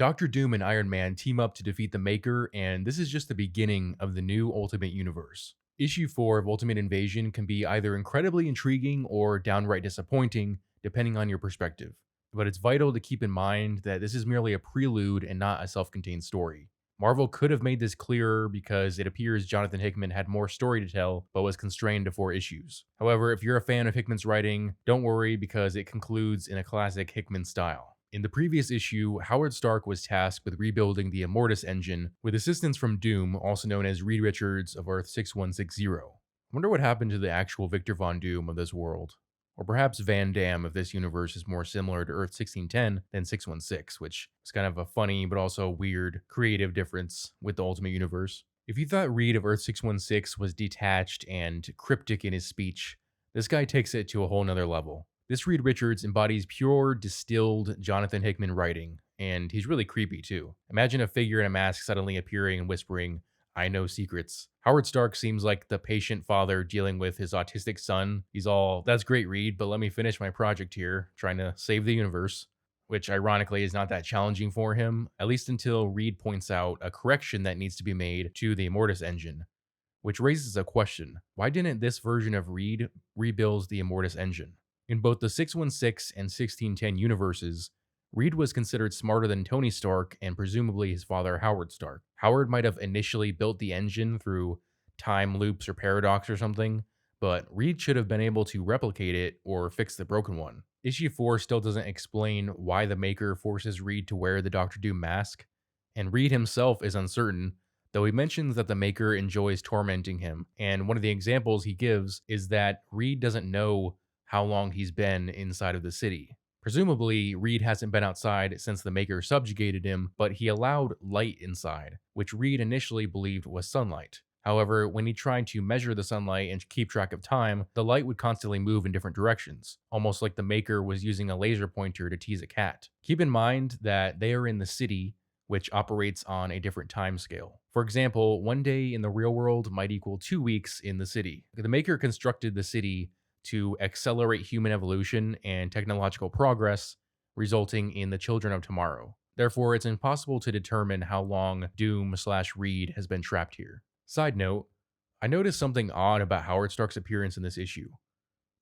Doctor Doom and Iron Man team up to defeat the Maker, and this is just the beginning of the new Ultimate Universe. Issue 4 of Ultimate Invasion can be either incredibly intriguing or downright disappointing, depending on your perspective. But it's vital to keep in mind that this is merely a prelude and not a self contained story. Marvel could have made this clearer because it appears Jonathan Hickman had more story to tell, but was constrained to 4 issues. However, if you're a fan of Hickman's writing, don't worry because it concludes in a classic Hickman style. In the previous issue, Howard Stark was tasked with rebuilding the Immortus engine with assistance from Doom, also known as Reed Richards of Earth 6160. I wonder what happened to the actual Victor Von Doom of this world. Or perhaps Van Damme if this universe is more similar to Earth 1610 than 616, which is kind of a funny but also weird creative difference with the Ultimate Universe. If you thought Reed of Earth 616 was detached and cryptic in his speech, this guy takes it to a whole nother level. This Reed Richards embodies pure, distilled Jonathan Hickman writing, and he's really creepy too. Imagine a figure in a mask suddenly appearing and whispering, "I know secrets." Howard Stark seems like the patient father dealing with his autistic son. He's all, "That's great, Reed, but let me finish my project here, trying to save the universe." Which ironically is not that challenging for him, at least until Reed points out a correction that needs to be made to the Immortus engine. Which raises a question: why didn't this version of Reed rebuild the Immortus engine? In both the 616 and 1610 universes, Reed was considered smarter than Tony Stark and presumably his father Howard Stark. Howard might have initially built the engine through time loops or paradox or something, but Reed should have been able to replicate it or fix the broken one. Issue 4 still doesn't explain why the Maker forces Reed to wear the Doctor Doom mask, and Reed himself is uncertain, though he mentions that the Maker enjoys tormenting him, and one of the examples he gives is that Reed doesn't know how long he's been inside of the city. Presumably, Reed hasn't been outside since the Maker subjugated him, but he allowed light inside, which Reed initially believed was sunlight. However, when he tried to measure the sunlight and keep track of time, the light would constantly move in different directions, almost like the Maker was using a laser pointer to tease a cat. Keep in mind that they are in the city, which operates on a different time scale. For example, one day in the real world might equal 2 weeks in the city. The Maker constructed the city to accelerate human evolution and technological progress, resulting in the children of tomorrow. Therefore, it's impossible to determine how long Doom/Reed has been trapped here. Side note, I noticed something odd about Howard Stark's appearance in this issue.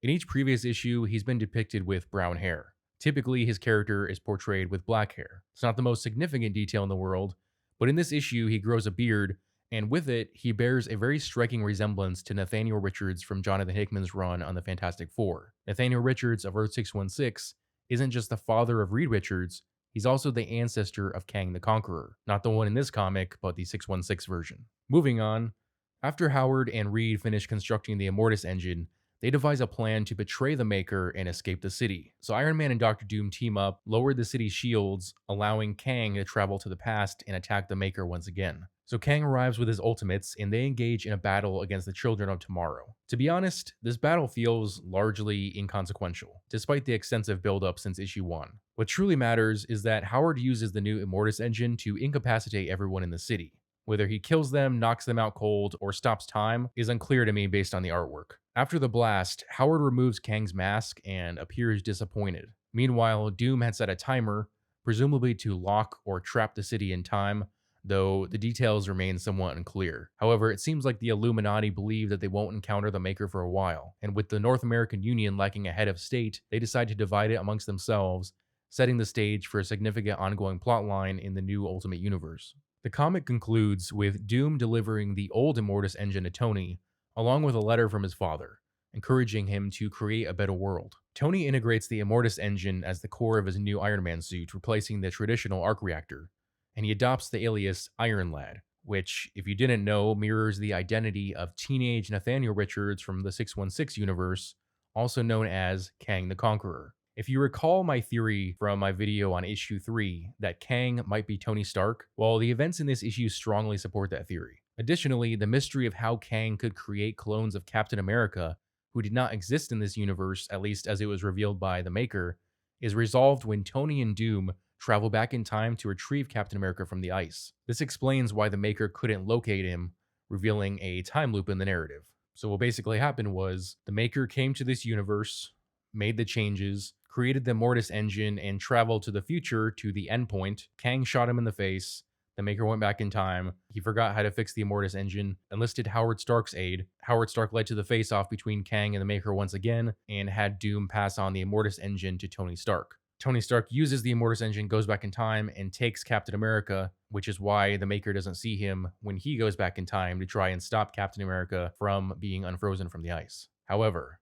In each previous issue, he's been depicted with brown hair. Typically, his character is portrayed with black hair. It's not the most significant detail in the world, but in this issue, he grows a beard, and with it, he bears a very striking resemblance to Nathaniel Richards from Jonathan Hickman's run on the Fantastic Four. Nathaniel Richards of Earth 616 isn't just the father of Reed Richards, he's also the ancestor of Kang the Conqueror. Not the one in this comic, but the 616 version. Moving on, after Howard and Reed finish constructing the Immortus engine, they devise a plan to betray the Maker and escape the city. So Iron Man and Doctor Doom team up, lower the city's shields, allowing Kang to travel to the past and attack the Maker once again. So Kang arrives with his ultimates, and they engage in a battle against the Children of Tomorrow. To be honest, this battle feels largely inconsequential, despite the extensive build-up since issue 1. What truly matters is that Howard uses the new Immortus engine to incapacitate everyone in the city. Whether he kills them, knocks them out cold, or stops time is unclear to me based on the artwork. After the blast, Howard removes Kang's mask and appears disappointed. Meanwhile, Doom had set a timer, presumably to lock or trap the city in time, though the details remain somewhat unclear. However, it seems like the Illuminati believe that they won't encounter the Maker for a while, and with the North American Union lacking a head of state, they decide to divide it amongst themselves, setting the stage for a significant ongoing plotline in the new Ultimate Universe. The comic concludes with Doom delivering the old Immortus engine to Tony, along with a letter from his father, encouraging him to create a better world. Tony integrates the Immortus engine as the core of his new Iron Man suit, replacing the traditional arc reactor, and he adopts the alias Iron Lad, which, if you didn't know, mirrors the identity of teenage Nathaniel Richards from the 616 universe, also known as Kang the Conqueror. If you recall my theory from my video on issue 3 that Kang might be Tony Stark, well, the events in this issue strongly support that theory. Additionally, the mystery of how Kang could create clones of Captain America, who did not exist in this universe, at least as it was revealed by the Maker, is resolved when Tony and Doom travel back in time to retrieve Captain America from the ice. This explains why the Maker couldn't locate him, revealing a time loop in the narrative. So what basically happened was, the Maker came to this universe, made the changes, created the Mortis engine, and traveled to the future to the endpoint. Kang shot him in the face. The Maker went back in time. He forgot how to fix the Immortus engine, enlisted Howard Stark's aid. Howard Stark led to the face-off between Kang and the Maker once again, and had Doom pass on the Immortus engine to Tony Stark. Tony Stark uses the Immortus engine, goes back in time, and takes Captain America, which is why the Maker doesn't see him when he goes back in time to try and stop Captain America from being unfrozen from the ice. However,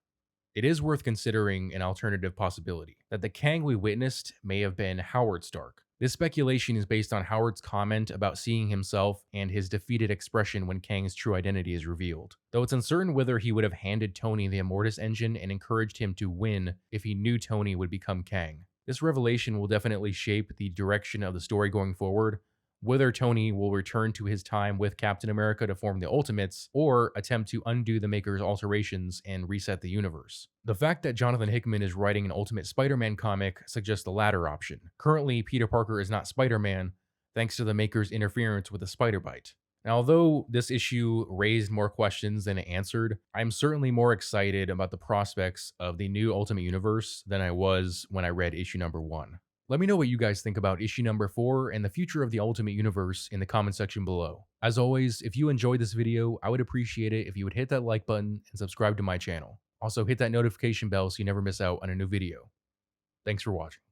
it is worth considering an alternative possibility, that the Kang we witnessed may have been Howard Stark. This speculation is based on Howard's comment about seeing himself and his defeated expression when Kang's true identity is revealed. Though it's uncertain whether he would have handed Tony the Immortus engine and encouraged him to win if he knew Tony would become Kang. This revelation will definitely shape the direction of the story going forward, whether Tony will return to his time with Captain America to form the Ultimates, or attempt to undo the Maker's alterations and reset the universe. The fact that Jonathan Hickman is writing an Ultimate Spider-Man comic suggests the latter option. Currently, Peter Parker is not Spider-Man, thanks to the Maker's interference with the spider bite. Now, although this issue raised more questions than it answered, I'm certainly more excited about the prospects of the new Ultimate Universe than I was when I read issue number 1. Let me know what you guys think about issue number 4 and the future of the Ultimate Universe in the comment section below. As always, if you enjoyed this video, I would appreciate it if you would hit that like button and subscribe to my channel. Also, hit that notification bell so you never miss out on a new video. Thanks for watching.